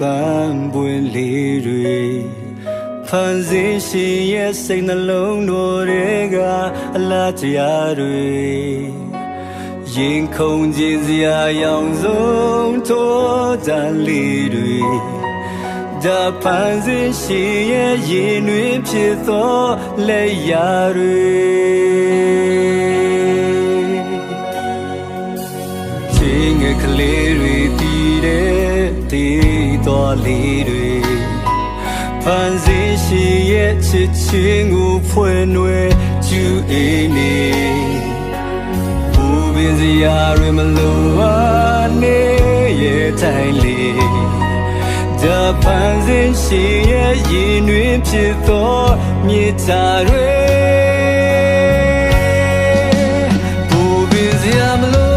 般不离蕊，盼人心也生那冷落的个拉家蕊，因空间下扬中多咱离蕊，这盼人心也因为撇错来呀蕊。ကလေးတွေတည်တဲ့ဒီတော်လေးတွေဖန်ဆင်းရှင်ရဲ့ချစ်ချင်းကိုဖွင့်နှွယ်ကျူအေးနေဘူပင်စရာတွေမလိုပါနဲ့ရဲ့တိုင်လေးဒါဖန်ဆင်းရှင်ရဲ့ရင်တွင်ဖြစ်သောမြေတာတွေဘူပင်စရာမလို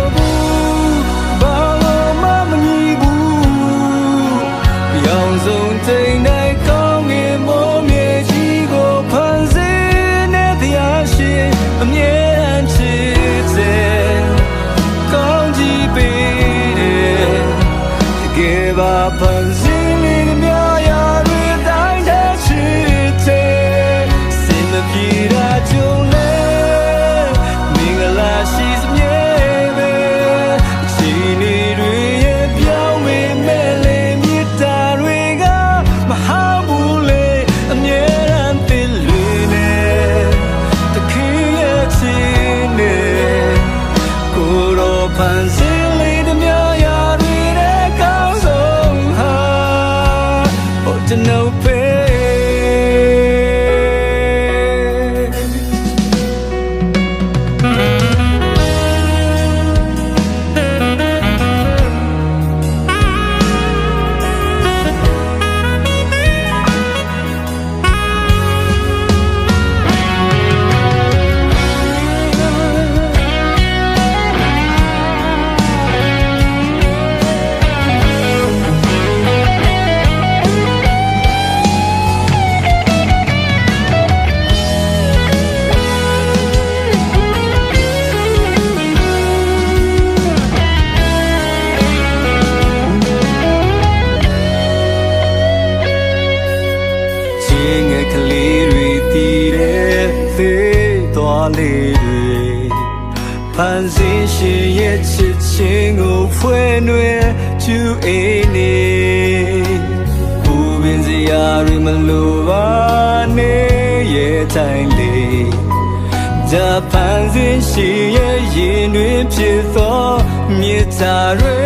ဖန်ဆင်းရှင်ရဲ့ချစ်ချင်းကိုဖွင့်နှွယ်ကျူအေးနေဘူပင်စရာတွေမလိုပါနဲ့ရဲ့တိုင်လေးဒါဖန်ဆင်းရှင်ရဲ့ရင်တွင်ဖြစ်သောမြေတာတွေ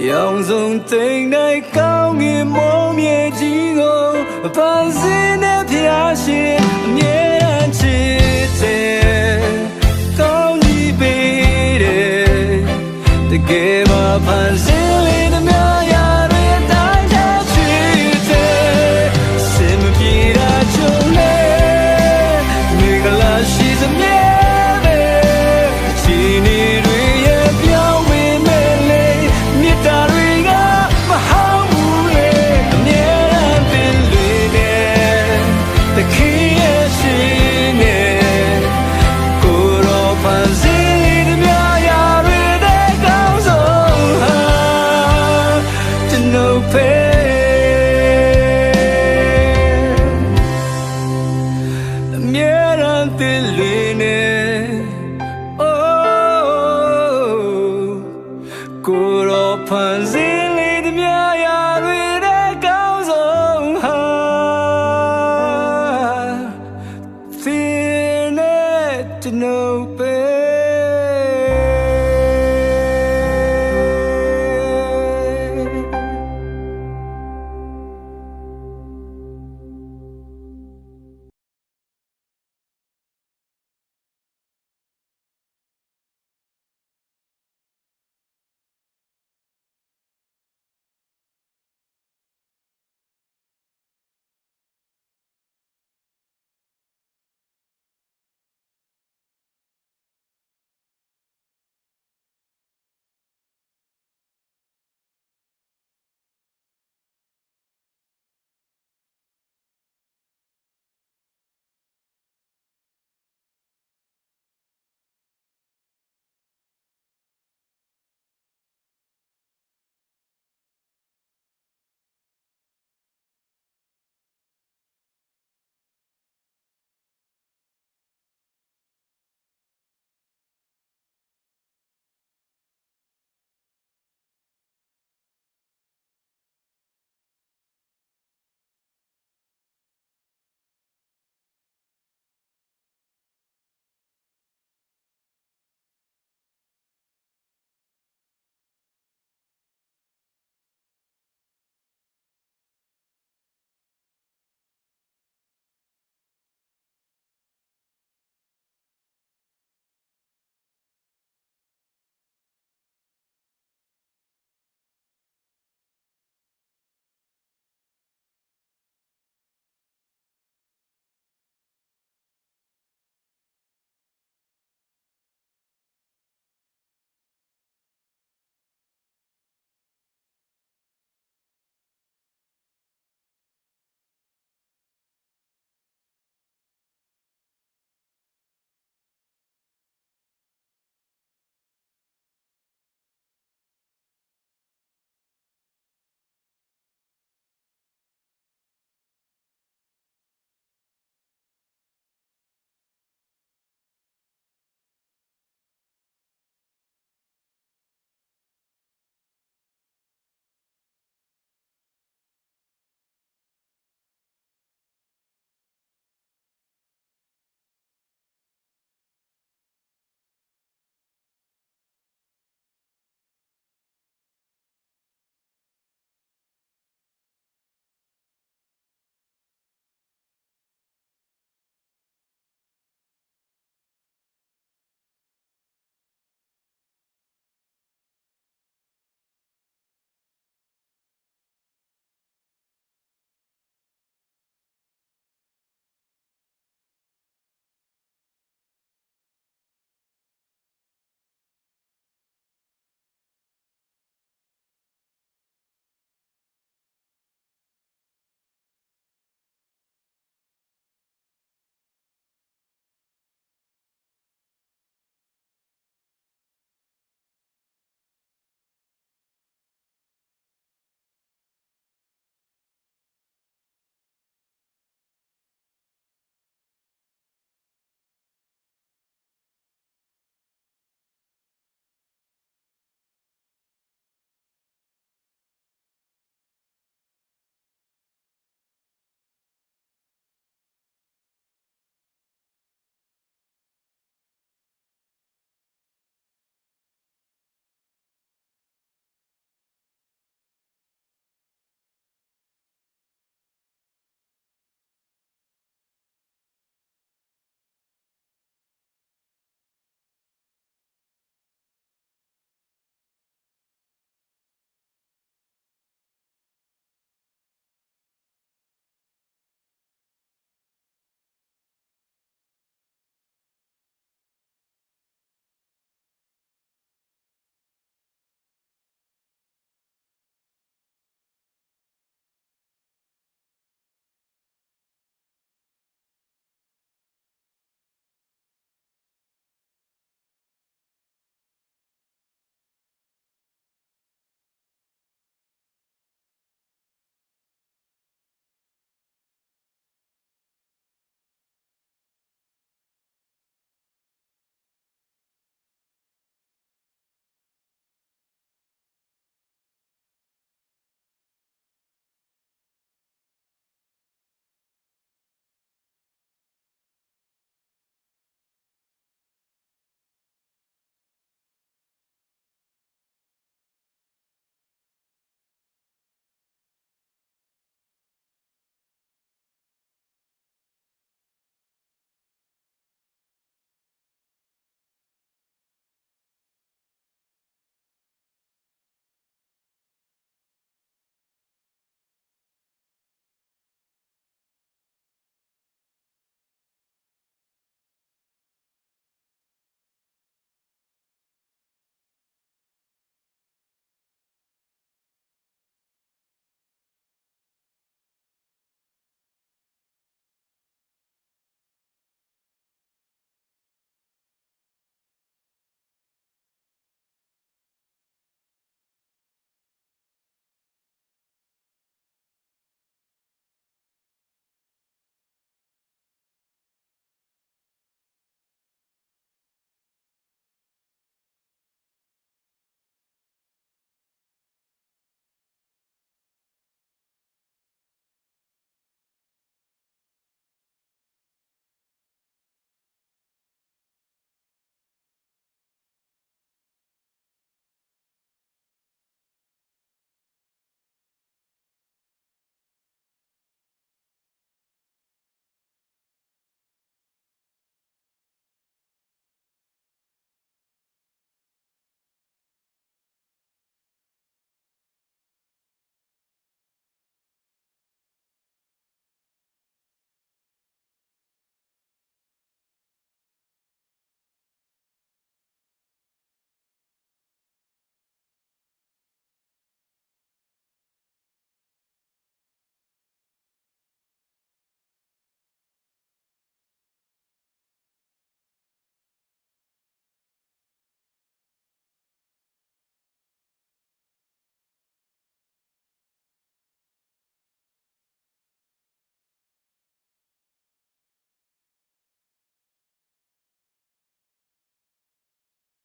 ရောင်စုံတိမ်တိုင်းကောင်းကင်မောင်မြေကြီးကိုပန်းစင်းနဲ့ဖျားရှင်အမြဲတမ်းချစ်တယ်ကောင်းကြီးပေးတယ်တကယ်မှပန်းစင်းလေးသမျှရာတွေတိုင်းချချစ်တယ်စင်မပြေတာချုံနေမိဂလာရှိစမြဲပဲချီနေတွေရဲ့ပြောင်းဝင်မဲ့လေမြတ်တာတွေကမဟောင်းဘူးလေအမြဲတမ်းပင်လေနဲ့တခင်ရဲ့ရှင်နဲ့ကိုရောပန်းစင်းလေးသမျှရာတွေတဲ့ကောင်းဆုံးဟာကျွန်တော်ပဲအမြဲတမ်းပင်လေနဲ့ ကိုရောဖန်ဆင်း